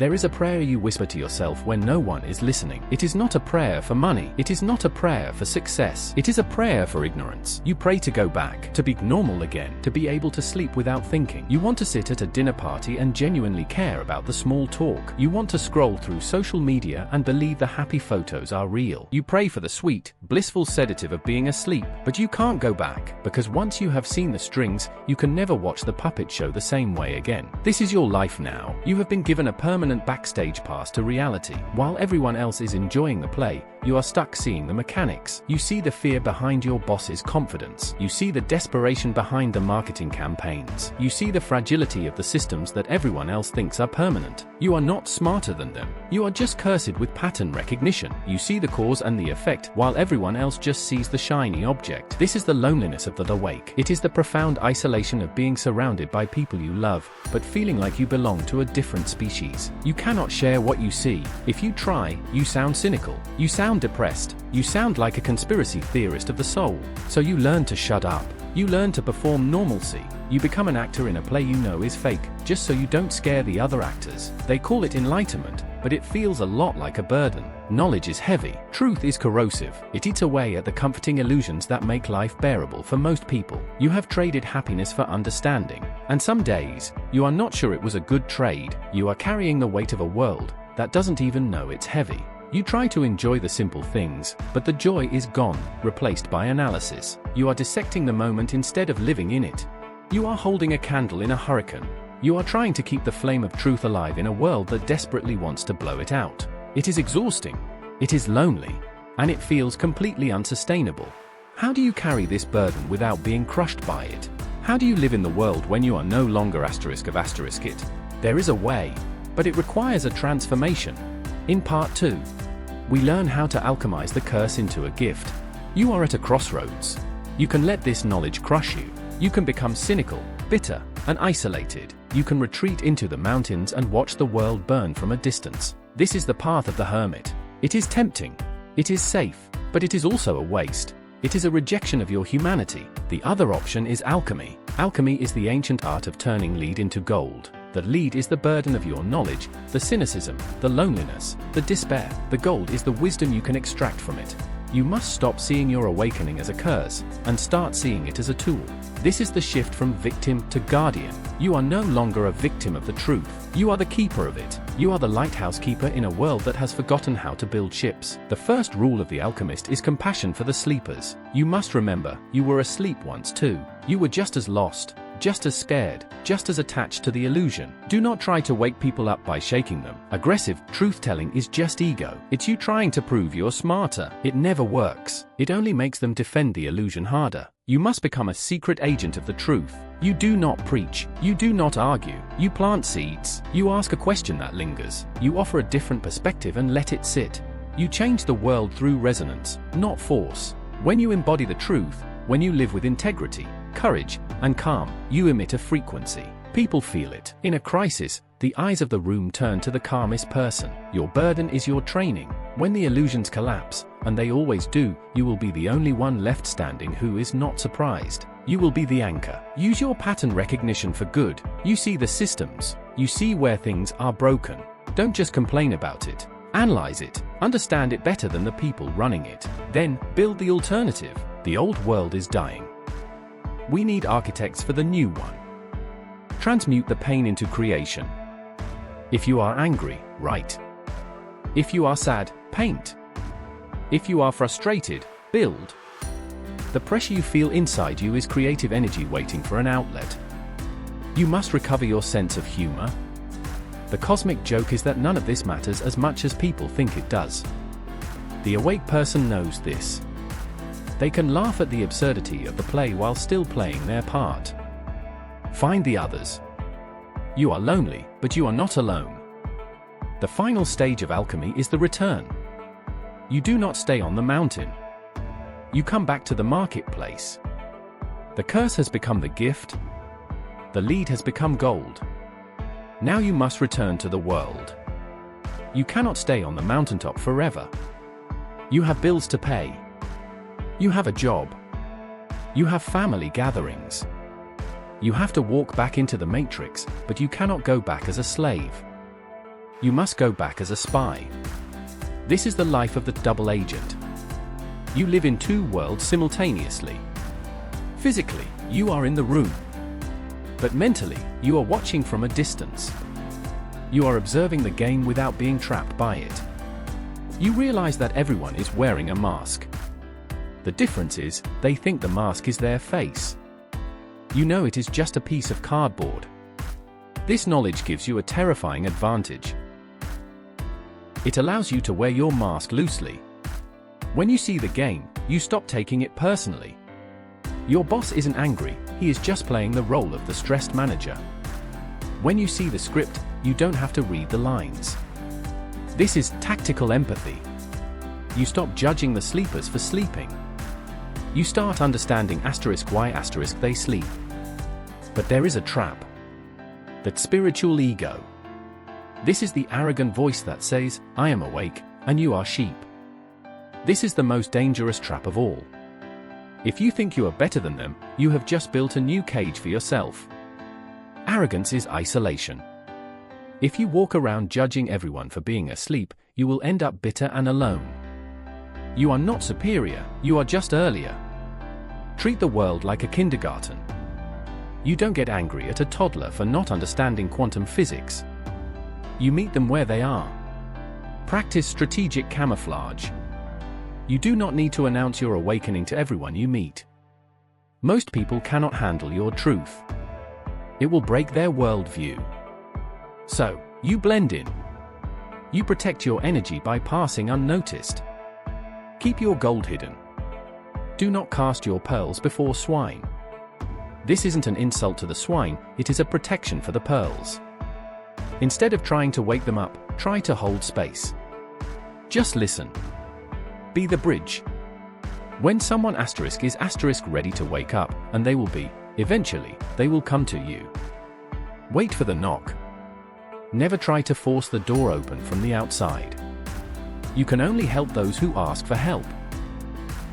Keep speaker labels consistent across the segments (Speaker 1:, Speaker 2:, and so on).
Speaker 1: There is a prayer you whisper to yourself when no one is listening. It is not a prayer for money. It is not a prayer for success. It is a prayer for ignorance. You pray to go back, to be normal again, to be able to sleep without thinking. You want to sit at a dinner party and genuinely care about the small talk. You want to scroll through social media and believe the happy photos are real. You pray for the sweet, blissful sedative of being asleep, but you can't go back, because once you have seen the strings, you can never watch the puppet show the same way again. This is your life now. You have been given a permanent backstage pass to reality. While everyone else is enjoying the play, you are stuck seeing the mechanics. You see the fear behind your boss's confidence. You see the desperation behind the marketing campaigns. You see the fragility of the systems that everyone else thinks are permanent. You are not smarter than them. You are just cursed with pattern recognition. You see the cause and the effect, while everyone else just sees the shiny object. This is the loneliness of the awake. It is the profound isolation of being surrounded by people you love, but feeling like you belong to a different species. You cannot share what you see. If you try, you sound cynical. You sound depressed. You sound like a conspiracy theorist of the soul. So you learn to shut up. You learn to perform normalcy. You become an actor in a play you know is fake, just so you don't scare the other actors. They call it enlightenment, but it feels a lot like a burden. Knowledge is heavy. Truth is corrosive. It eats away at the comforting illusions that make life bearable for most people. You have traded happiness for understanding. And some days, you are not sure it was a good trade. You are carrying the weight of a world that doesn't even know it's heavy. You try to enjoy the simple things, but the joy is gone, replaced by analysis. You are dissecting the moment instead of living in it. You are holding a candle in a hurricane. You are trying to keep the flame of truth alive in a world that desperately wants to blow it out. It is exhausting. It is lonely. And it feels completely unsustainable. How do you carry this burden without being crushed by it? How do you live in the world when you are no longer **it? There is a way, but it requires a transformation. In part 2, we learn how to alchemize the curse into a gift. You are at a crossroads. You can let this knowledge crush you. You can become cynical, bitter, and isolated. You can retreat into the mountains and watch the world burn from a distance. This is the path of the hermit. It is tempting. It is safe, but it is also a waste. It is a rejection of your humanity. The other option is alchemy. Alchemy is the ancient art of turning lead into gold. The lead is the burden of your knowledge, the cynicism, the loneliness, the despair. The gold is the wisdom you can extract from it. You must stop seeing your awakening as a curse, and start seeing it as a tool. This is the shift from victim to guardian. You are no longer a victim of the truth. You are the keeper of it. You are the lighthouse keeper in a world that has forgotten how to build ships. The first rule of the alchemist is compassion for the sleepers. You must remember, you were asleep once too. You were just as lost, just as scared, just as attached to the illusion. Do not try to wake people up by shaking them. Aggressive truth-telling is just ego. It's you trying to prove you're smarter. It never works. It only makes them defend the illusion harder. You must become a secret agent of the truth. You do not preach. You do not argue. You plant seeds. You ask a question that lingers. You offer a different perspective and let it sit. You change the world through resonance, not force. When you embody the truth, when you live with integrity, courage, and calm, you emit a frequency. People feel it. In a crisis, the eyes of the room turn to the calmest person. Your burden is your training. When the illusions collapse, and they always do, you will be the only one left standing who is not surprised. You will be the anchor. Use your pattern recognition for good. You see the systems. You see where things are broken. Don't just complain about it. Analyze it. Understand it better than the people running it. Then, build the alternative. The old world is dying. We need architects for the new one. Transmute the pain into creation. If you are angry, write. If you are sad, paint. If you are frustrated, build. The pressure you feel inside you is creative energy waiting for an outlet. You must recover your sense of humor. The cosmic joke is that none of this matters as much as people think it does. The awake person knows this. They can laugh at the absurdity of the play while still playing their part. Find the others. You are lonely, but you are not alone. The final stage of alchemy is the return. You do not stay on the mountain. You come back to the marketplace. The curse has become the gift. The lead has become gold. Now you must return to the world. You cannot stay on the mountaintop forever. You have bills to pay. You have a job. You have family gatherings. You have to walk back into the matrix, but you cannot go back as a slave. You must go back as a spy. This is the life of the double agent. You live in two worlds simultaneously. Physically, you are in the room. But mentally, you are watching from a distance. You are observing the game without being trapped by it. You realize that everyone is wearing a mask. The difference is, they think the mask is their face. You know it is just a piece of cardboard. This knowledge gives you a terrifying advantage. It allows you to wear your mask loosely. When you see the game, you stop taking it personally. Your boss isn't angry, he is just playing the role of the stressed manager. When you see the script, you don't have to read the lines. This is tactical empathy. You stop judging the sleepers for sleeping. You start understanding why they sleep. But there is a trap. That spiritual ego. This is the arrogant voice that says, I am awake, and you are sheep. This is the most dangerous trap of all. If you think you are better than them, you have just built a new cage for yourself. Arrogance is isolation. If you walk around judging everyone for being asleep, you will end up bitter and alone. You are not superior, you are just earlier. Treat the world like a kindergarten. You don't get angry at a toddler for not understanding quantum physics. You meet them where they are. Practice strategic camouflage. You do not need to announce your awakening to everyone you meet. Most people cannot handle your truth. It will break their worldview. So, you blend in. You protect your energy by passing unnoticed. Keep your gold hidden. Do not cast your pearls before swine. This isn't an insult to the swine, it is a protection for the pearls. Instead of trying to wake them up, try to hold space. Just listen. Be the bridge. When someone is ready to wake up, and they will be, eventually, they will come to you. Wait for the knock. Never try to force the door open from the outside. You can only help those who ask for help.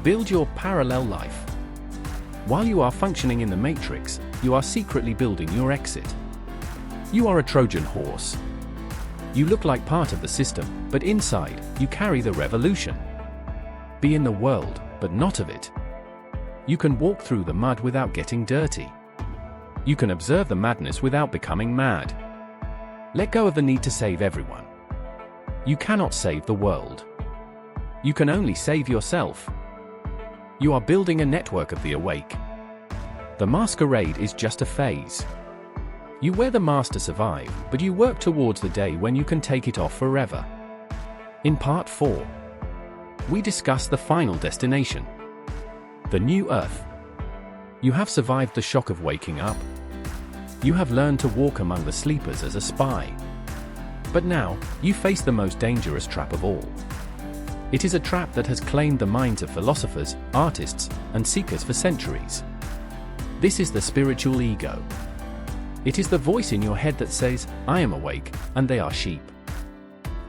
Speaker 1: Build your parallel life. While you are functioning in the matrix, you are secretly building your exit. You are a Trojan horse. You look like part of the system, but inside, you carry the revolution. Be in the world, but not of it. You can walk through the mud without getting dirty. You can observe the madness without becoming mad. Let go of the need to save everyone. You cannot save the world. You can only save yourself. You are building a network of the awake. The masquerade is just a phase. You wear the mask to survive, but you work towards the day when you can take it off forever. In Part 4, we discuss the final destination. The new Earth. You have survived the shock of waking up. You have learned to walk among the sleepers as a spy. But now, you face the most dangerous trap of all. It is a trap that has claimed the minds of philosophers, artists, and seekers for centuries. This is the spiritual ego. It is the voice in your head that says, I am awake, and they are sheep.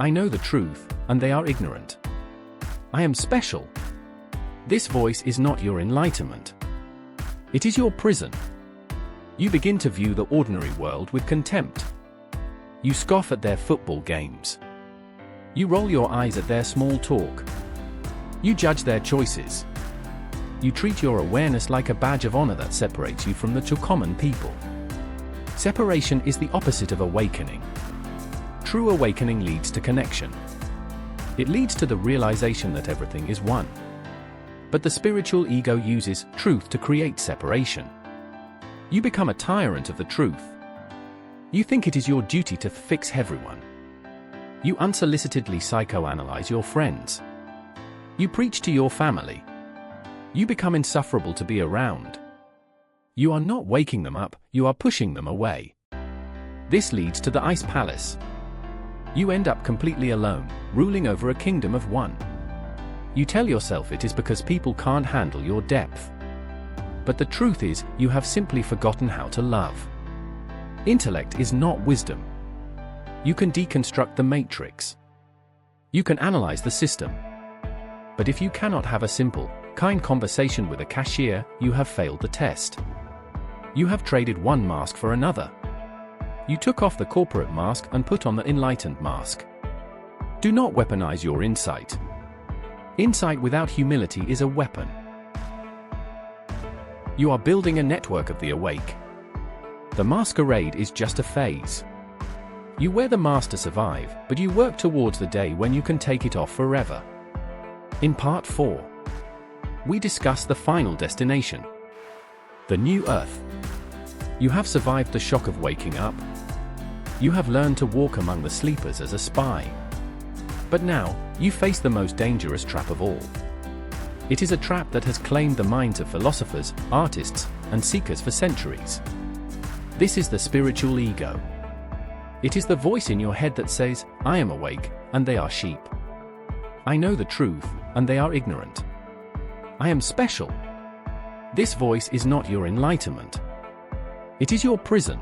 Speaker 1: I know the truth, and they are ignorant. I am special. This voice is not your enlightenment. It is your prison. You begin to view the ordinary world with contempt. You scoff at their football games. You roll your eyes at their small talk. You judge their choices. You treat your awareness like a badge of honor that separates you from the common people. Separation is the opposite of awakening. True awakening leads to connection. It leads to the realization that everything is one. But the spiritual ego uses truth to create separation. You become a tyrant of the truth. You think it is your duty to fix everyone. You unsolicitedly psychoanalyze your friends. You preach to your family. You become insufferable to be around. You are not waking them up, you are pushing them away. This leads to the ice palace. You end up completely alone, ruling over a kingdom of one. You tell yourself it is because people can't handle your depth. But the truth is, you have simply forgotten how to love. Intellect is not wisdom. You can deconstruct the matrix. You can analyze the system. But if you cannot have a simple, kind conversation with a cashier, you have failed the test. You have traded one mask for another. You took off the corporate mask and put on the enlightened mask. Do not weaponize your insight. Insight without humility is a weapon. You are building a network of the awake. The masquerade is just a phase. You wear the mask to survive, but you work towards the day when you can take it off forever. In Part 4, we discuss the final destination, the new Earth. You have survived the shock of waking up. You have learned to walk among the sleepers as a spy. But now, you face the most dangerous trap of all. It is a trap that has claimed the minds of philosophers, artists, and seekers for centuries. This is the spiritual ego. It is the voice in your head that says, I am awake, and they are sheep. I know the truth, and they are ignorant. I am special. This voice is not your enlightenment. It is your prison.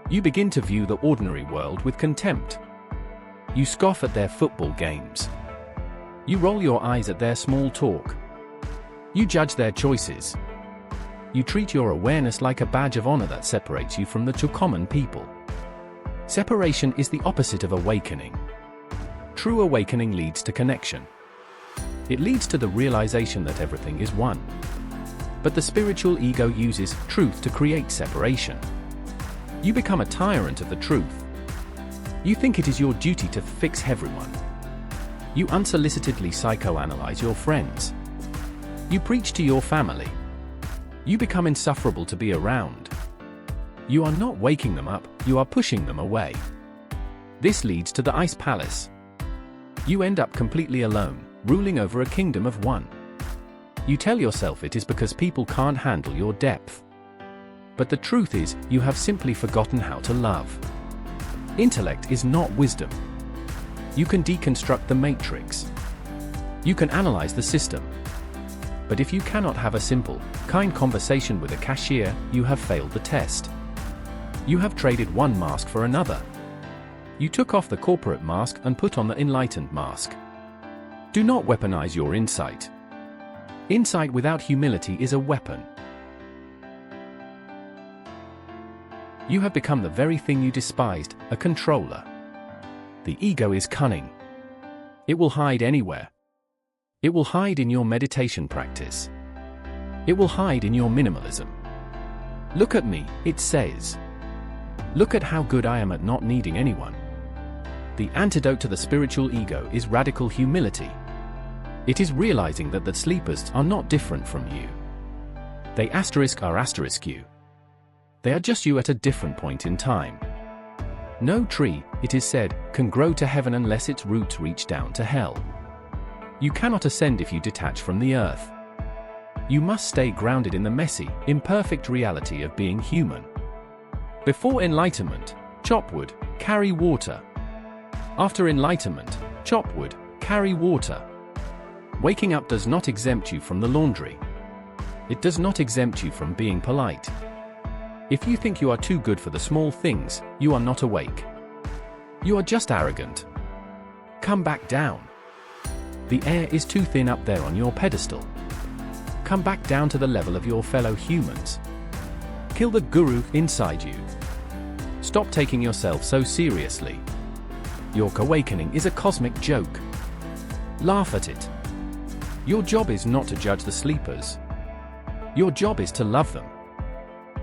Speaker 1: You begin to view the ordinary world with contempt. You scoff at their football games. You roll your eyes at their small talk. You judge their choices. You treat your awareness like a badge of honor that separates you from the two common people. Separation is the opposite of awakening. True awakening leads to connection. It leads to the realization that everything is one. But the spiritual ego uses truth to create separation. You become a tyrant of the truth. You think it is your duty to fix everyone. You unsolicitedly psychoanalyze your friends. You preach to your family. You become insufferable to be around. You are not waking them up, you are pushing them away. This leads to the ice palace. You end up completely alone, ruling over a kingdom of one. You tell yourself it is because people can't handle your depth. But the truth is, you have simply forgotten how to love. Intellect is not wisdom. You can deconstruct the matrix. You can analyze the system. But if you cannot have a simple, kind conversation with a cashier, you have failed the test. You have traded one mask for another. You took off the corporate mask and put on the enlightened mask. Do not weaponize your insight. Insight without humility is a weapon. You have become the very thing you despised, a controller. The ego is cunning. It will hide anywhere. It will hide in your meditation practice. It will hide in your minimalism. Look at me, it says. Look at how good I am at not needing anyone. The antidote to the spiritual ego is radical humility. It is realizing that the sleepers are not different from you. They are you. They are just you at a different point in time. No tree, it is said, can grow to heaven unless its roots reach down to hell. You cannot ascend if you detach from the earth. You must stay grounded in the messy, imperfect reality of being human. Before enlightenment, chop wood, carry water. After enlightenment, chop wood, carry water. Waking up does not exempt you from the laundry. It does not exempt you from being polite. If you think you are too good for the small things, you are not awake. You are just arrogant. Come back down. The air is too thin up there on your pedestal. Come back down to the level of your fellow humans. Kill the guru inside you. Stop taking yourself so seriously. Your awakening is a cosmic joke. Laugh at it. Your job is not to judge the sleepers. Your job is to love them.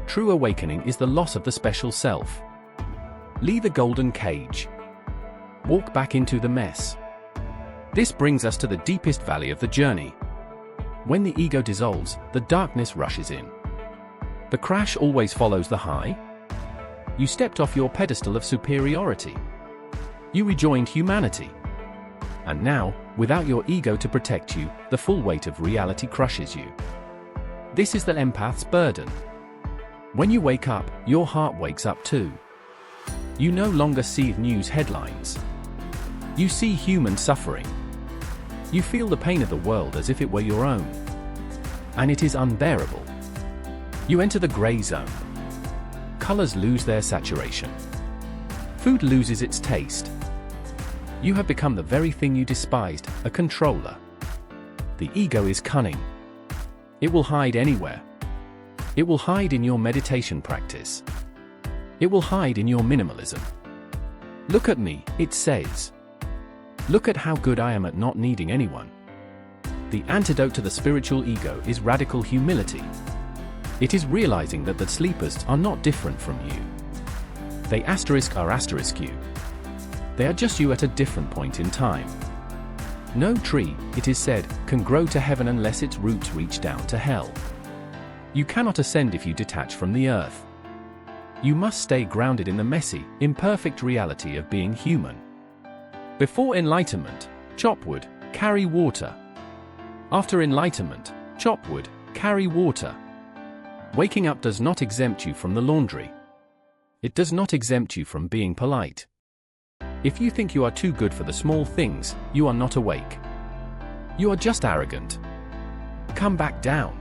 Speaker 1: True awakening is the loss of the special self. Leave the golden cage. Walk back into the mess. This brings us to the deepest valley of the journey. When the ego dissolves, the darkness rushes in. The crash always follows the high. You stepped off your pedestal of superiority. You rejoined humanity. And now, without your ego to protect you, the full weight of reality crushes you. This is the empath's burden. When you wake up, your heart wakes up too. You no longer see news headlines. You see human suffering. You feel the pain of the world as if it were your own. And it is unbearable. You enter the gray zone. Colors lose their saturation. Food loses its taste. You have become the very thing you despised, a controller. The ego is cunning. It will hide anywhere. It will hide in your meditation practice. It will hide in your minimalism. Look at me, it says. Look at how good I am at not needing anyone. The antidote to the spiritual ego is radical humility. It is realizing that the sleepers are not different from you. They are you. They are just you at a different point in time. No tree, it is said, can grow to heaven unless its roots reach down to hell. You cannot ascend if you detach from the earth. You must stay grounded in the messy, imperfect reality of being human. Before enlightenment, chop wood, carry water. After enlightenment, chop wood, carry water. Waking up does not exempt you from the laundry. It does not exempt you from being polite. If you think you are too good for the small things, you are not awake. You are just arrogant. Come back down.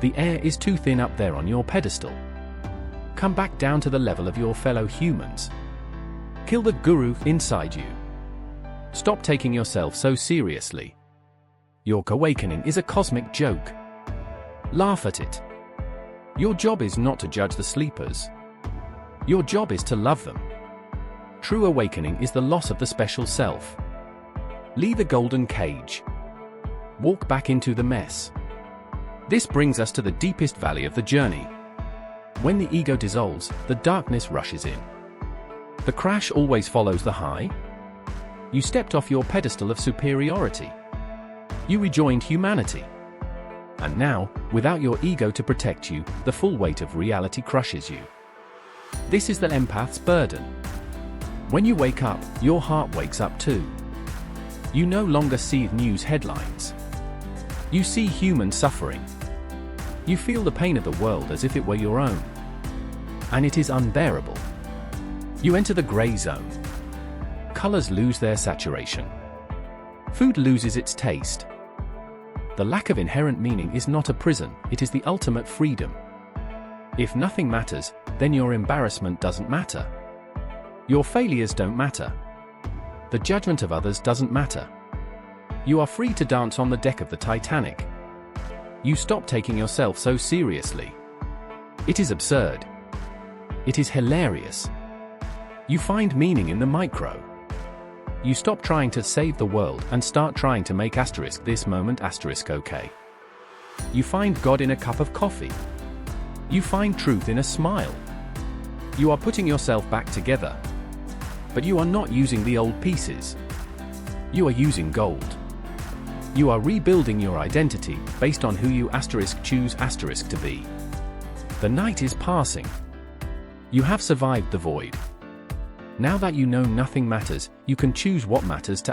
Speaker 1: The air is too thin up there on your pedestal. Come back down to the level of your fellow humans. Kill the guru inside you. Stop taking yourself so seriously. Your awakening is a cosmic joke. Laugh at it. Your job is not to judge the sleepers. Your job is to love them. True awakening is the loss of the special self. Leave the golden cage. Walk back into the mess. This brings us to the deepest valley of the journey. When the ego dissolves, the darkness rushes in. The crash always follows the high. You stepped off your pedestal of superiority. You rejoined humanity. And now, without your ego to protect you, the full weight of reality crushes you. This is the empath's burden. When you wake up, your heart wakes up too. You no longer see news headlines. You see human suffering. You feel the pain of the world as if it were your own. And it is unbearable. You enter the gray zone. Colors lose their saturation. Food loses its taste. The lack of inherent meaning is not a prison, it is the ultimate freedom. If nothing matters, then your embarrassment doesn't matter. Your failures don't matter. The judgment of others doesn't matter. You are free to dance on the deck of the Titanic. You stop taking yourself so seriously. It is absurd. It is hilarious. You find meaning in the micro. You stop trying to save the world and start trying to make this moment okay. You find God in a cup of coffee. You find truth in a smile. You are putting yourself back together. But you are not using the old pieces. You are using gold. You are rebuilding your identity based on who you choose to be. The night is passing. You have survived the void. Now that you know nothing matters, you can choose what matters to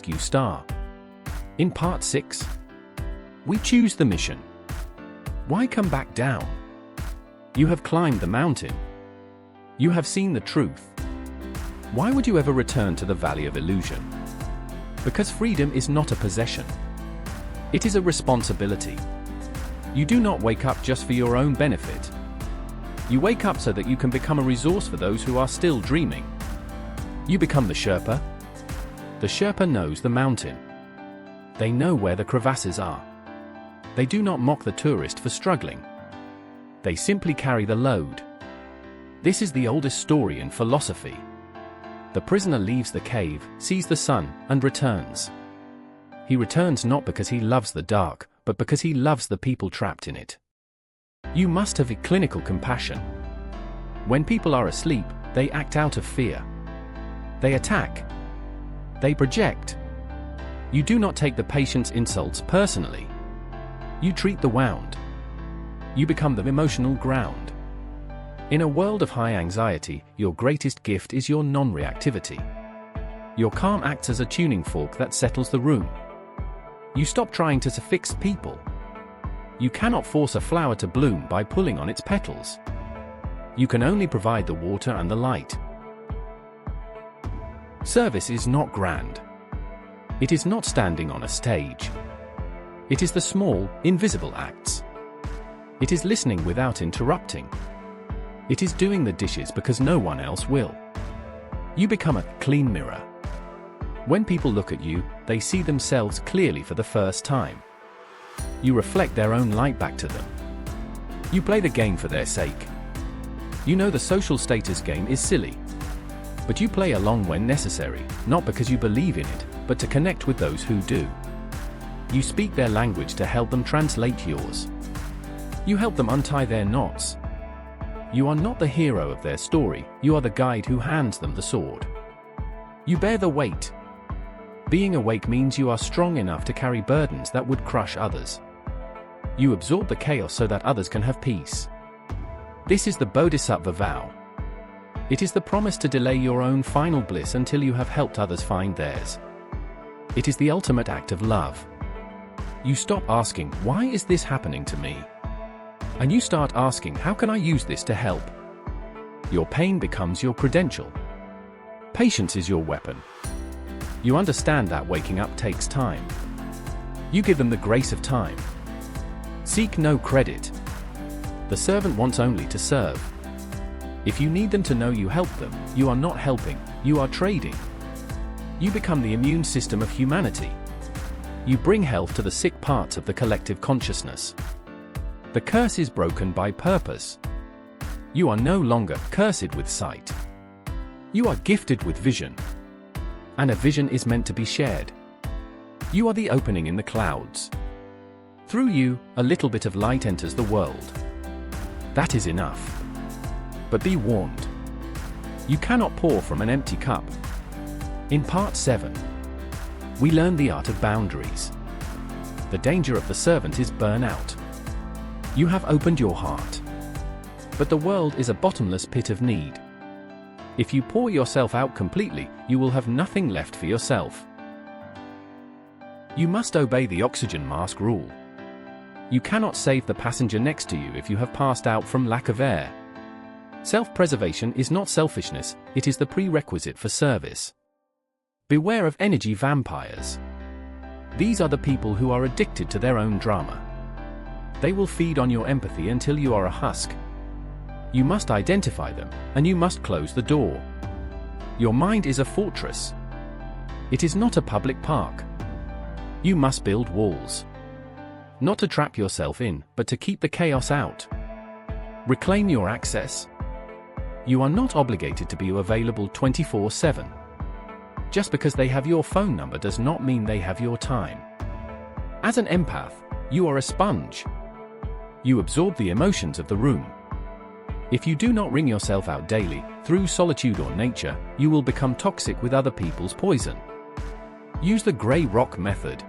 Speaker 1: you star. In part 6, we choose the mission. Why come back down? You have climbed the mountain. You have seen the truth. Why would you ever return to the valley of illusion? Because freedom is not a possession. It is a responsibility. You do not wake up just for your own benefit. You wake up so that you can become a resource for those who are still dreaming. You become the Sherpa. The Sherpa knows the mountain. They know where the crevasses are. They do not mock the tourist for struggling. They simply carry the load. This is the oldest story in philosophy. The prisoner leaves the cave, sees the sun, and returns. He returns not because he loves the dark, but because he loves the people trapped in it. You must have a clinical compassion. When people are asleep, they act out of fear. They attack. They project. You do not take the patient's insults personally. You treat the wound. You become the emotional ground. In a world of high anxiety, your greatest gift is your non-reactivity. Your calm acts as a tuning fork that settles the room. You stop trying to fix people. You cannot force a flower to bloom by pulling on its petals. You can only provide the water and the light. Service is not grand. It is not standing on a stage. It is the small, invisible acts. It is listening without interrupting. It is doing the dishes because no one else will. You become a clean mirror. When people look at you, they see themselves clearly for the first time. You reflect their own light back to them. You play the game for their sake. You know the social status game is silly. But you play along when necessary, not because you believe in it, but to connect with those who do. You speak their language to help them translate yours. You help them untie their knots. You are not the hero of their story, you are the guide who hands them the sword. You bear the weight. Being awake means you are strong enough to carry burdens that would crush others. You absorb the chaos so that others can have peace. This is the Bodhisattva vow. It is the promise to delay your own final bliss until you have helped others find theirs. It is the ultimate act of love. You stop asking, why is this happening to me? And you start asking, how can I use this to help? Your pain becomes your credential. Patience is your weapon. You understand that waking up takes time. You give them the grace of time. Seek no credit. The servant wants only to serve. If you need them to know you help them, you are not helping, you are trading. You become the immune system of humanity. You bring health to the sick parts of the collective consciousness. The curse is broken by purpose. You are no longer cursed with sight. You are gifted with vision. And a vision is meant to be shared. You are the opening in the clouds. Through you, a little bit of light enters the world. That is enough. But be warned. You cannot pour from an empty cup. In Part 7, we learn the art of boundaries. The danger of the servant is burnout. You have opened your heart. But the world is a bottomless pit of need. If you pour yourself out completely, you will have nothing left for yourself. You must obey the oxygen mask rule. You cannot save the passenger next to you if you have passed out from lack of air. Self-preservation is not selfishness, it is the prerequisite for service. Beware of energy vampires. These are the people who are addicted to their own drama. They will feed on your empathy until you are a husk. You must identify them, and you must close the door. Your mind is a fortress. It is not a public park. You must build walls. Not to trap yourself in, but to keep the chaos out. Reclaim your access. You are not obligated to be available 24/7. Just because they have your phone number does not mean they have your time. As an empath, you are a sponge. You absorb the emotions of the room. If you do not wring yourself out daily, through solitude or nature, you will become toxic with other people's poison. Use the grey rock method.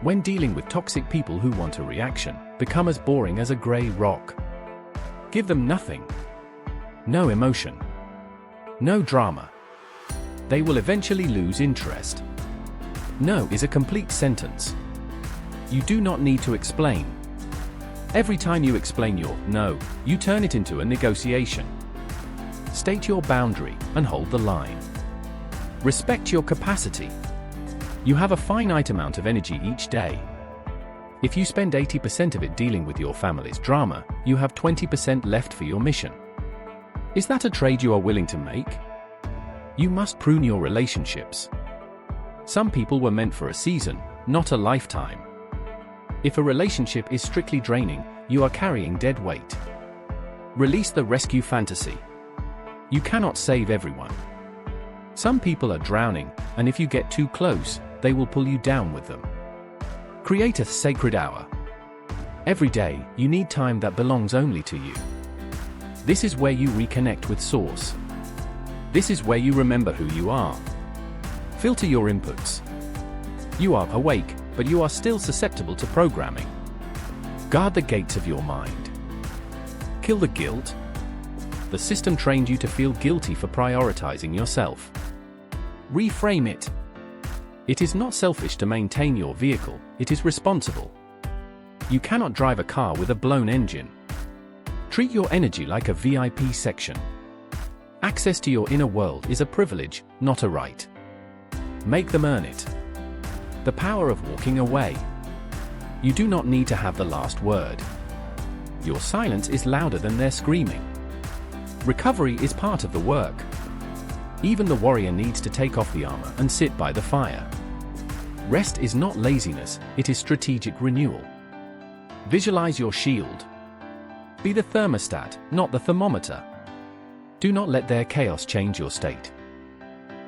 Speaker 1: When dealing with toxic people who want a reaction, become as boring as a grey rock. Give them nothing. No emotion. No drama. They will eventually lose interest. No is a complete sentence. You do not need to explain. Every time you explain your no, you turn it into a negotiation. State your boundary and hold the line. Respect your capacity. You have a finite amount of energy each day. If you spend 80% of it dealing with your family's drama, you have 20% left for your mission. Is that a trade you are willing to make? You must prune your relationships. Some people were meant for a season, not a lifetime. If a relationship is strictly draining, you are carrying dead weight. Release the rescue fantasy. You cannot save everyone. Some people are drowning, and if you get too close, they will pull you down with them. Create a sacred hour. Every day, you need time that belongs only to you. This is where you reconnect with Source. This is where you remember who you are. Filter your inputs. You are awake, but you are still susceptible to programming. Guard the gates of your mind. Kill the guilt. The system trained you to feel guilty for prioritizing yourself. Reframe it. It is not selfish to maintain your vehicle, it is responsible. You cannot drive a car with a blown engine. Treat your energy like a VIP section. Access to your inner world is a privilege, not a right. Make them earn it. The power of walking away. You do not need to have the last word. Your silence is louder than their screaming. Recovery is part of the work. Even the warrior needs to take off the armor and sit by the fire. Rest is not laziness, it is strategic renewal. Visualize your shield. Be the thermostat, not the thermometer. Do not let their chaos change your state.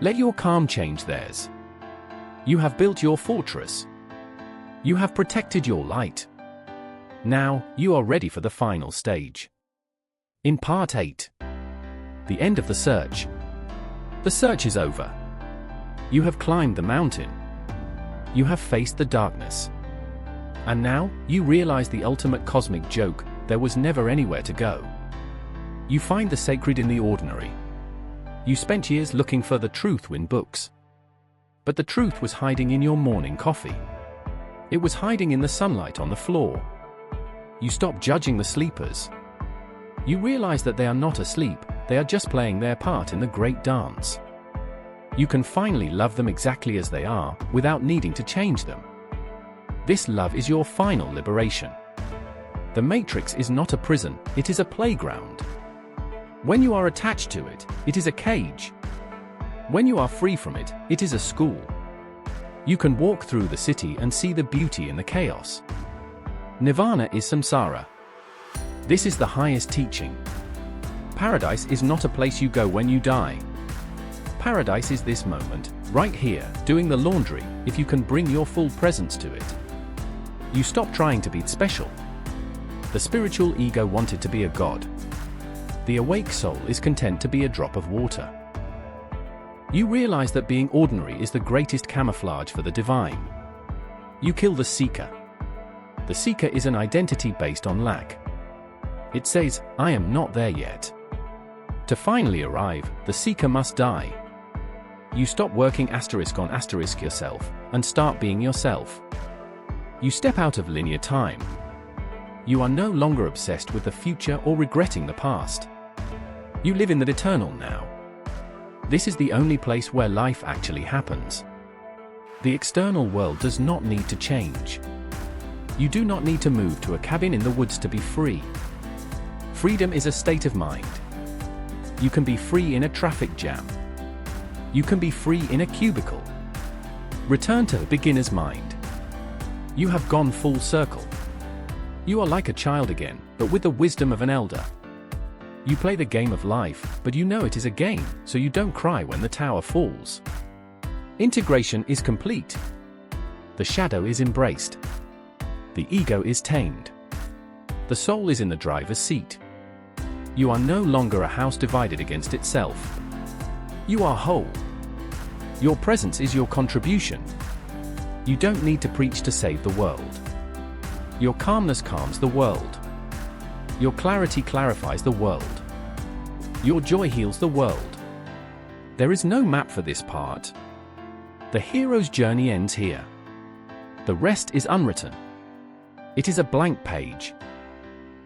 Speaker 1: Let your calm change theirs. You have built your fortress. You have protected your light. Now, you are ready for the final stage. In Part 8. The end of the search. The search is over. You have climbed the mountain. You have faced the darkness. And now, you realize the ultimate cosmic joke: there was never anywhere to go. You find the sacred in the ordinary. You spent years looking for the truth in books. But the truth was hiding in your morning coffee. It was hiding in the sunlight on the floor. You stop judging the sleepers. You realize that they are not asleep, they are just playing their part in the great dance. You can finally love them exactly as they are, without needing to change them. This love is your final liberation. The Matrix is not a prison, it is a playground. When you are attached to it, it is a cage. When you are free from it, it is a school. You can walk through the city and see the beauty in the chaos. Nirvana is samsara. This is the highest teaching. Paradise is not a place you go when you die. Paradise is this moment, right here, doing the laundry, if you can bring your full presence to it. You stop trying to be special. The spiritual ego wanted to be a god. The awake soul is content to be a drop of water. You realize that being ordinary is the greatest camouflage for the divine. You kill the seeker. The seeker is an identity based on lack. It says, I am not there yet. To finally arrive, the seeker must die. You stop working *on yourself, and start being yourself. You step out of linear time. You are no longer obsessed with the future or regretting the past. You live in the eternal now. This is the only place where life actually happens. The external world does not need to change. You do not need to move to a cabin in the woods to be free. Freedom is a state of mind. You can be free in a traffic jam. You can be free in a cubicle. Return to the beginner's mind. You have gone full circle. You are like a child again, but with the wisdom of an elder. You play the game of life, but you know it is a game, so you don't cry when the tower falls. Integration is complete. The shadow is embraced. The ego is tamed. The soul is in the driver's seat. You are no longer a house divided against itself. You are whole. Your presence is your contribution. You don't need to preach to save the world. Your calmness calms the world. Your clarity clarifies the world. Your joy heals the world. There is no map for this part. The hero's journey ends here. The rest is unwritten. It is a blank page.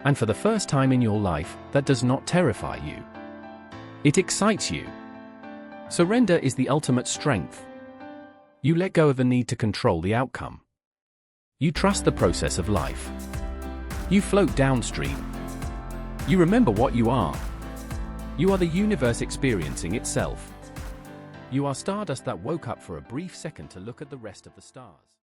Speaker 1: And for the first time in your life, that does not terrify you. It excites you. Surrender is the ultimate strength. You let go of the need to control the outcome. You trust the process of life. You float downstream. You remember what you are. You are the universe experiencing itself. You are stardust that woke up for a brief second to look at the rest of the stars.